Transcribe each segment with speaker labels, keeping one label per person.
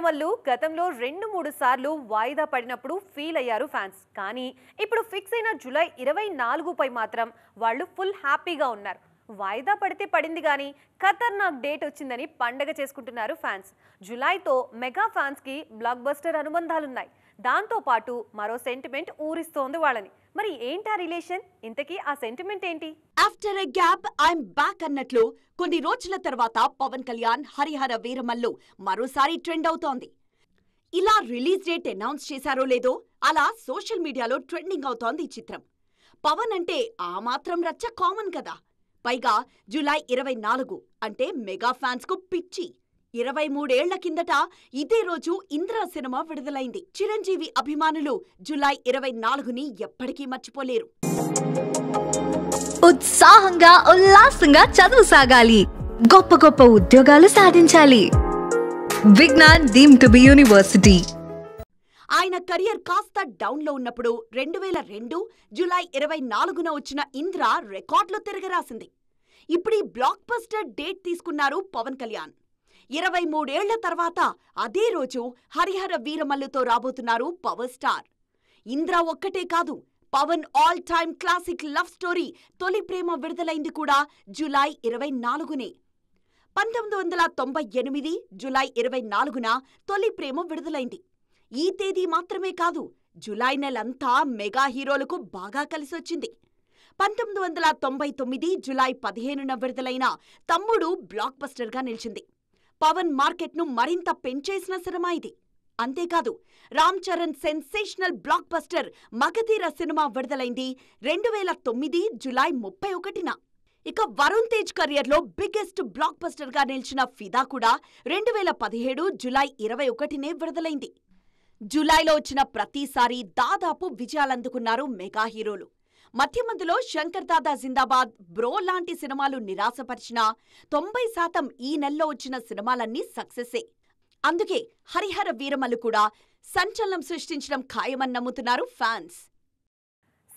Speaker 1: వీరమల్లు గతంలో 2-3 సార్లు వాయిదా పడినప్పుడు ఫీల్ అయ్యారు ఫ్యాన్స్. కానీ ఇప్పుడు ఫిక్స్ అయిన జూలై 24పై మాత్రం వాళ్ళు ఫుల్ హ్యాపీగా ఉన్నారు. వాయిదా పడితే పడింది కానీ ఖతర్నాక్ డేట్ వచ్చిందని పండగ చేసుకుంటున్నారు ఫ్యాన్స్. జూలైతో మెగా ఫ్యాన్స్ కి బ్లాక్ బస్టర్ అనుబంధాలున్నాయి. దాంతో పాటు మరో సెంటిమెంట్ ఊరిస్తోంది వాళ్ళని. మరి ఏంటా రిలేషన్? ఇంతకీ ఆ సెంటిమెంట్ ఏంటి?
Speaker 2: After a gap I'm back అన్నట్లు కొన్ని రోజుల తర్వాత పవన్ కళ్యాణ్ హరిహర వీరమల్లు మరోసారి ట్రెండ్ అవుతోంది. ఇలా రిలీజ్ డేట్ అనౌన్స్ చేశారో లేదో అలా సోషల్ మీడియాలో ట్రెండింగ్ అవుతోంది ఈ చిత్రం. పవన్ అంటే ఆ మాత్రం రచ్చ కామన్ కదా. పైగా జూలై 24 అంటే మెగా ఫ్యాన్స్ కు పిచ్చి. 23 ఏళ్ల కిందట ఇదే రోజు ఇంద్ర సినిమా విడుదలైంది. చిరంజీవి అభిమానులు జూలై 24ని ఎప్పటికీ మర్చిపోలేరు.
Speaker 3: ఉత్సాహంగా ఉల్లాసంగా చదువు సాగాలి, గొప్ప గొప్ప ఉద్యోగాలు సాధించాలి. Vignan deemed to be university.
Speaker 2: ఆయన కెరియర్ కాస్త డౌన్లో ఉన్నప్పుడు 2002 జూలై 24న వచ్చిన ఇంద్ర రికార్డులు తిరగరాసింది. ఇప్పుడు ఈ బ్లాక్ బస్టర్ డేట్ తీసుకున్నారు పవన్ కళ్యాణ్. 23 ఏళ్ల తర్వాత అదే రోజు హరిహర వీరమల్లుతో రాబోతున్నారు పవర్ స్టార్. ఇంద్ర ఒక్కటే కాదు, Pawan all time classic love story Tholi Prema విడుదలైంది కూడా జూలై 24నే. 1998 జూలై 24న తొలి ప్రేమ విడుదలైంది. ఈ తేదీ మాత్రమే కాదు, జూలై నెలంతా మెగా హీరోలకు బాగా కలిసొచ్చింది. 1999 జూలై 15న విడుదలైన తమ్ముడు బ్లాక్ బస్టర్గా నిలిచింది. పవన్ మార్కెట్ను మరింత పెంచేసిన సినిమా ఇది. అంతేకాదు, Ram Charan sensational block buster Magadheera cinema విడుదలైంది 2009 జూలై 31న. ఇక వరుణ్ తేజ్ కెరియర్లో బిగ్గెస్ట్ బ్లాక్ బస్టర్గా నిలిచిన ఫిదా కూడా 2017 జూలై 21నే విడుదలైంది. జూలైలో వచ్చిన ప్రతిసారి దాదాపు విజయాలందుకున్నారు మెగా హీరోలు. మధ్యలో శంకర్ దాదా జిందాబాద్, బ్రో లాంటి సినిమాలు నిరాశపరిచినా 90% ఈ నెలలో వచ్చిన సినిమాలన్నీ సక్సెస్సే. అందుకే హరిహర వీరమల్లు కూడా సంచలనం సృష్టించడం ఖాయమని నమ్ముతున్నారు ఫ్యాన్స్.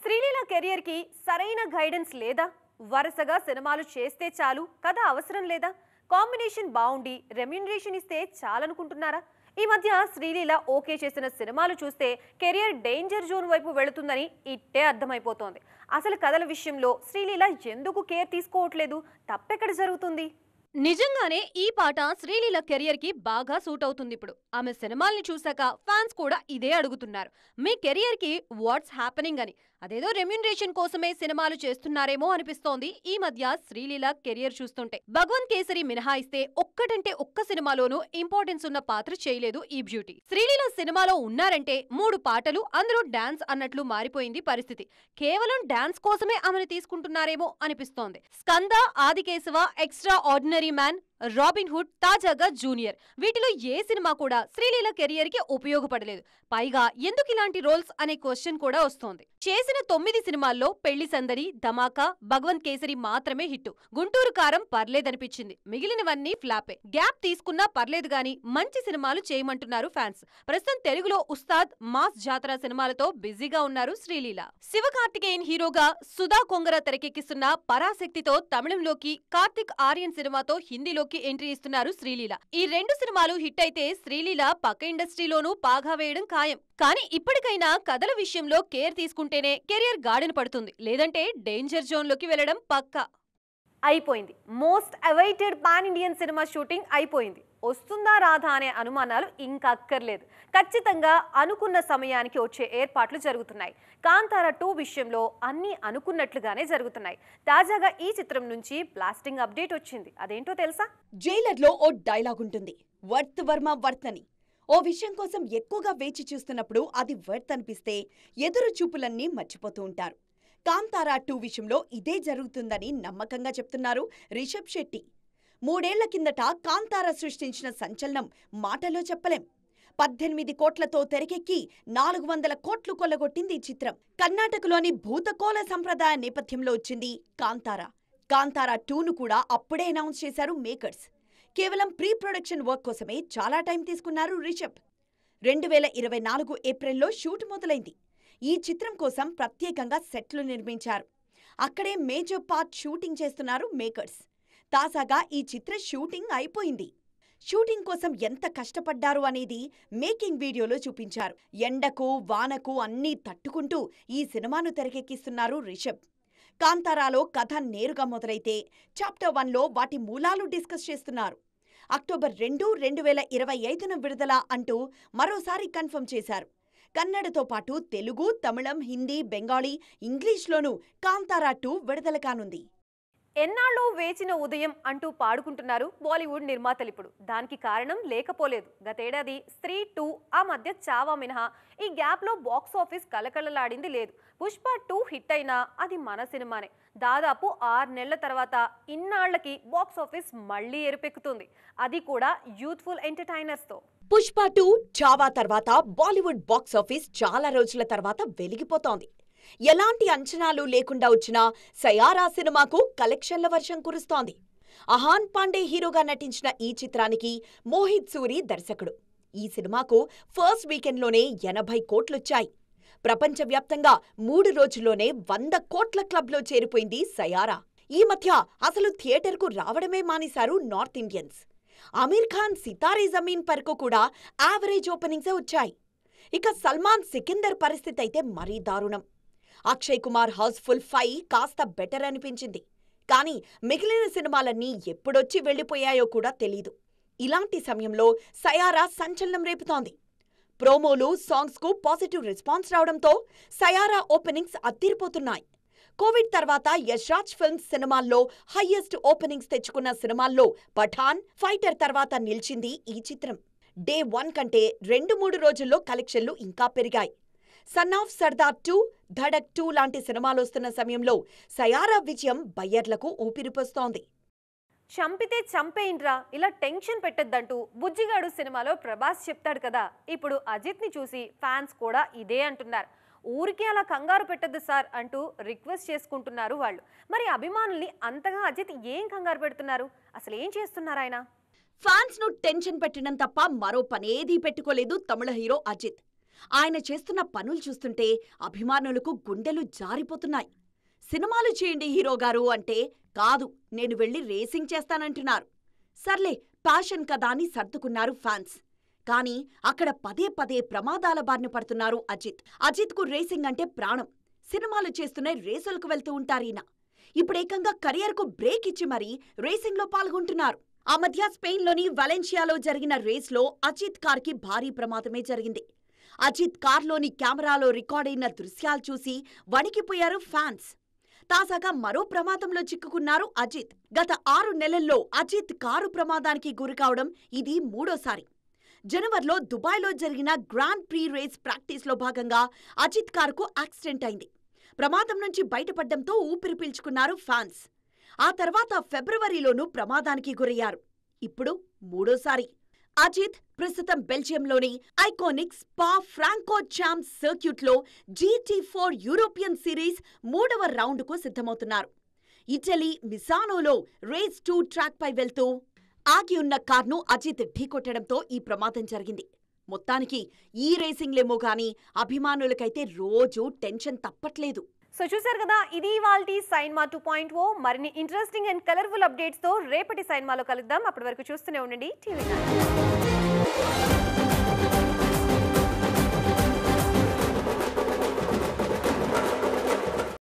Speaker 1: శ్రీలీల కెరియర్ కి సరైన గైడెన్స్ లేదా? వరుసగా సినిమాలు చేస్తే చాలు, కథ అవసరం లేదా? కాంబినేషన్ బాగుండి రెమ్యూనరేషన్ ఇస్తే చాలనుకుంటున్నారా? ఈ మధ్య శ్రీలీల ఓకే చేసిన సినిమాలు చూస్తే కెరియర్ డేంజర్ జోన్ వైపు వెళుతుందని ఇట్టే అర్థమైపోతోంది. అసలు కథల విషయంలో శ్రీలీల ఎందుకు కేర్ తీసుకోవట్లేదు? తప్పెక్కడ జరుగుతుంది?
Speaker 4: నిజంగానే ఈ పాట శ్రీలీల కెరియర్ కి బాగా సూట్ అవుతుంది. ఇప్పుడు ఆమె సినిమాల్ని చూశాక ఫ్యాన్స్ కూడా ఇదే అడుగుతున్నారు, మీ కెరియర్ కి వాట్స్ హ్యాపెనింగ్ అని. అదేదో రెమ్యూనరేషన్ కోసమే సినిమాలు చేస్తున్నారేమో అనిపిస్తోంది ఈ మధ్య శ్రీలీల కెరియర్ చూస్తుంటే. భగవంత్ కేసరి మినహాయిస్తే ఒక్కటంటే ఒక్క సినిమాలోనూ ఇంపార్టెన్స్ ఉన్న పాత్ర చేయలేదు ఈ బ్యూటీ. శ్రీలీల సినిమాలో ఉన్నారంటే 3 పాటలు, అందరూ డాన్స్ అన్నట్లు మారిపోయింది పరిస్థితి. కేవలం డాన్స్ కోసమే ఆమెను తీసుకుంటున్నారేమో అనిపిస్తోంది. Skanda, Aadikeshava, extra ordinary man, robin hood, తాజాగా జూనియర్, వీటిలో ఏ సినిమా కూడా శ్రీలీల కెరియర్ కి ఉపయోగపడలేదు. పైగా ఎందుకు ఇలాంటి రోల్స్ అనే క్వశ్చన్ కూడా వస్తోంది. చేసిన 9 సినిమాల్లో పెళ్లి సందడి, ధమాకా, భగవంత్ కేసరి మాత్రమే హిట్. గుంటూరు కారం పర్లేదనిపించింది, మిగిలినవన్నీ ఫ్లాపే. గ్యాప్ తీసుకున్నా పర్లేదు గాని మంచి సినిమాలు చేయమంటున్నారు ఫ్యాన్స్. ప్రస్తుతం తెలుగులో ఉస్తాద్, మాస్ జాతర సినిమాలతో బిజీగా ఉన్నారు శ్రీలీల. శివకార్తికేయన్ హీరోగా సుధా కొంగర తెరకెక్కిస్తున్న పరాశక్తితో తమిళంలోకి, కార్తిక్ ఆర్యన్ సినిమాతో హిందీలోకి ఎంట్రీ ఇస్తున్నారు శ్రీలీల. ఈ 2 సినిమాలు హిట్ అయితే శ్రీలీల పక్క ఇండస్ట్రీలోనూ పాగా వేయడం ఖాయం. కానీ ఇప్పటికైనా కథల విషయంలో కేర్ తీసుకుంటేనే కెరియర్ గాడిన పడుతుంది, లేదంటే డేంజర్ జోన్ లోకి వెళ్లడం పక్కా.
Speaker 1: అయిపోయింది. Most awaited pan Indian cinema shooting అయిపోయింది. వస్తుందా రాధా అనే అనుమానాలు ఇంకా అక్కర్లేదు. ఖచ్చితంగా అనుకున్న సమయానికి వచ్చే ఏర్పాట్లు జరుగుతున్నాయి. కాంతారా 2 విషయంలో అన్నీ అనుకున్నట్లుగానే జరుగుతున్నాయి. తాజాగా ఈ చిత్రం నుంచి బ్లాస్టింగ్ అప్డేట్ వచ్చింది. అదేంటో తెలుసా?
Speaker 2: జైలర్లో ఓ డైలాగ్ ఉంటుంది, వర్త్ వర్మ వర్త్ అని. ఓ విషయం కోసం ఎక్కువగా వేచి చూస్తున్నప్పుడు అది వర్త్ అనిపిస్తే ఎదురు చూపులన్నీ మర్చిపోతూ ఉంటారు. కాంతారా 2 విషయంలో ఇదే జరుగుతుందని నమ్మకంగా చెప్తున్నారు రిషబ్ శెట్టి. 3 ఏళ్ల కిందట కాంతారా సృష్టించిన సంచలనం మాటలో చెప్పలేం. 18 కోట్లతో తెరకెక్కి 400 కోట్లు కొల్లగొట్టింది ఈ చిత్రం. కర్ణాటకలోని భూతకోల సంప్రదాయ నేపథ్యంలో వచ్చింది కాంతారా. కాంతారా 2ను కూడా అప్పుడే అనౌన్స్ చేశారు మేకర్స్. కేవలం ప్రీ ప్రొడక్షన్ వర్క్ కోసమే చాలా టైం తీసుకున్నారు రిషబ్. 2024 ఏప్రిల్లో షూట్ మొదలైంది. ఈ చిత్రం కోసం ప్రత్యేకంగా సెట్లు నిర్మించారు. అక్కడే మేజర్ పార్ట్ షూటింగ్ చేస్తున్నారు మేకర్స్. తాజాగా ఈ చిత్ర షూటింగ్ అయిపోయింది. షూటింగ్ కోసం ఎంత కష్టపడ్డారు అనేది మేకింగ్ వీడియోలో చూపించారు. ఎండకు వానకు అన్నీ తట్టుకుంటూ ఈ సినిమాను తెరకెక్కిస్తున్నారు రిషబ్. కాంతారాలో కథ నేరుగా మొదలైతే చాప్టర్ 1లో వాటి మూలాలు డిస్కస్ చేస్తున్నారు. అక్టోబర్ 2, 2025న విడుదల అంటూ మరోసారి కన్ఫర్మ్ చేశారు. కన్నడతో పాటు తెలుగు, తమిళం, హిందీ, బెంగాలీ, ఇంగ్లీష్లోనూ కాంతారా 2 విడుదల కానుంది.
Speaker 1: ఎన్నాళ్ళు వేచిన ఉదయం అంటూ పాడుకుంటున్నారు బాలీవుడ్ నిర్మాతలిప్పుడు. దానికి కారణం లేకపోలేదు. గతేడాది స్త్రీ 2 ఆ మధ్య చావా మినహా ఈ గ్యాప్లో బాక్స్ ఆఫీస్ కలకలలాడింది లేదు. పుష్ప 2 హిట్ అయినా అది మన సినిమానే. దాదాపు 6 నెలల తర్వాత ఇన్నాళ్లకి బాక్స్ ఆఫీస్ మళ్లీ ఎరుపెక్కుతుంది. అది కూడా యూత్ఫుల్ ఎంటర్టైనర్స్తో.
Speaker 2: పుష్ప 2 చావా తర్వాత బాలీవుడ్ బాక్స్ ఆఫీస్ చాలా రోజుల తర్వాత వెలిగిపోతోంది. ఎలాంటి అంచనాలు లేకుండా వచ్చిన సయారా సినిమాకు కలెక్షన్ల వర్షం కురుస్తోంది. అహాన్ పాండే హీరోగా నటించిన ఈ చిత్రానికి మోహిత్ సూరి దర్శకుడు. ఈ సినిమాకు ఫస్ట్ వీకెండ్లోనే 80 కోట్లొచ్చాయి. ప్రపంచవ్యాప్తంగా 3 రోజుల్లోనే 100 కోట్ల క్లబ్లో చేరిపోయింది సయారా. ఈ మధ్య అసలు థియేటర్కు రావడమే మానేశారు north Indians. Aamir Khan Sitaare Zameen park కూడా యావరేజ్ ఓపెనింగ్సే వచ్చాయి. ఇక సల్మాన్ సికిందర్ పరిస్థితి అయితే మరీ దారుణం. అక్షయ్ కుమార్ హౌస్ఫుల్ 5 కాస్త బెటర్ అనిపించింది. కానీ మిగిలిన సినిమాలన్నీ ఎప్పుడొచ్చి వెళ్లిపోయాయో కూడా తెలీదు. ఇలాంటి సమయంలో సయారా సంచలనం రేపుతోంది. ప్రోమోలు, సాంగ్స్కు పాజిటివ్ రెస్పాన్స్ రావడంతో సయారా ఓపెనింగ్స్ అద్దిరిపోతున్నాయి. కోవిడ్ తర్వాత యశ్రాజ్ ఫిల్మ్స్ సినిమాల్లో హయ్యెస్ట్ ఓపెనింగ్స్ తెచ్చుకున్న సినిమాల్లో పఠాన్, ఫైటర్ తర్వాత నిలిచింది ఈ చిత్రం. డే 1 కంటే 2-3 రోజుల్లో కలెక్షన్లు ఇంకా పెరిగాయి. సన్ ఆఫ్ సర్దార్ 2, ధడక్ 2 లాంటి సినిమాలొస్తున్న సమయంలో సయారా విజయం బయ్యర్లకు ఊపిరిపోస్తోంది.
Speaker 1: చంపితే చంపేయిండ్రా, ఇలా టెన్షన్ పెట్టద్దంటూ బుజ్జిగాడు సినిమాలో ప్రభాస్ చెప్తాడు కదా. ఇప్పుడు అజిత్ని చూసి ఫ్యాన్స్ కూడా ఇదే అంటున్నారు. ఊరికే అలా కంగారు పెట్టద్దు సార్ అంటూ రిక్వెస్ట్ చేసుకుంటున్నారు వాళ్ళు. మరి అభిమానుల్ని అంతగా అజిత్ ఏం కంగారు పెడుతున్నారు? అసలు ఏం చేస్తున్నారు ఆయన?
Speaker 2: ఫ్యాన్స్ ను టెన్షన్ పెట్టడం తప్ప మరో పనేదీ పెట్టుకోలేదు తమిళ హీరో అజిత్. ఆయన చేస్తున్న పనులు చూస్తుంటే అభిమానులకు గుండెలు జారిపోతున్నాయి. సినిమాలు చేయండి హీరోగారు అంటే కాదు, నేను వెళ్లి రేసింగ్ చేస్తానంటున్నారు. సర్లే, ప్యాషన్ కదా అని సర్దుకున్నారు ఫ్యాన్స్. కానీ అక్కడ పదే పదే ప్రమాదాల బారిన పడుతున్నారు అజిత్. అజిత్కు రేసింగ్ అంటే ప్రాణం. సినిమాలు చేస్తూనే రేసులకు వెళ్తూ ఉంటారీయన. ఇప్పుడేకంగా కెరియర్కు బ్రేక్ ఇచ్చి మరీ రేసింగ్లో పాల్గొంటున్నారు. ఆ మధ్య స్పెయిన్లోని వలెన్షియాలో జరిగిన రేస్లో అజిత్ కార్కి భారీ ప్రమాదమే జరిగింది. అజిత్ కార్లోని కెమెరాలో రికార్డైన దృశ్యాలు చూసి వణికిపోయారు ఫ్యాన్స్. తాజాగా మరో ప్రమాదంలో చిక్కుకున్నారు అజిత్. గత 6 నెలల్లో అజిత్ కారు ప్రమాదానికి గురికావడం ఇది 3వసారి. జనవరిలో దుబాయ్లో జరిగిన గ్రాండ్ ప్రీ రేస్ ప్రాక్టీస్లో భాగంగా అజిత్ కారుకు యాక్సిడెంట్ అయింది. ప్రమాదం నుంచి బయటపడ్డంతో ఊపిరి పీల్చుకున్నారు ఫ్యాన్స్. ఆ తర్వాత ఫిబ్రవరిలోనూ ప్రమాదానికి గురయ్యారు. ఇప్పుడు 3వసారి. అజిత్ ప్రస్తుతం బెల్జియంలోని ఐకానిక్ స్పా ఫ్రాంకో ఛాంప్స్ సర్క్యూట్లో GT4 యూరోపియన్ సిరీస్ 3వ రౌండ్కు సిద్ధమవుతున్నారు. ఇటలీ మిసానోలో రేస్ 2 ట్రాక్పై వెళ్తూ ఆగి ఉన్న కార్ను అజిత్ ఢీకొట్టడంతో ఈ ప్రమాదం జరిగింది. మొత్తానికి ఈ రేసింగ్లేమో గానీ అభిమానులకైతే రోజూ టెన్షన్ తప్పట్లేదు.
Speaker 1: సో చూసారు కదా, ఇది ఇవాల్టి సైన్మా 2.0. మరిన్ని ఇంట్రెస్టింగ్ అండ్ కలర్ఫుల్ అప్డేట్స్తో రేపటి సైన్మాలో కలుద్దాం. అప్పటి వరకు చూస్తూనే ఉండండి TV9.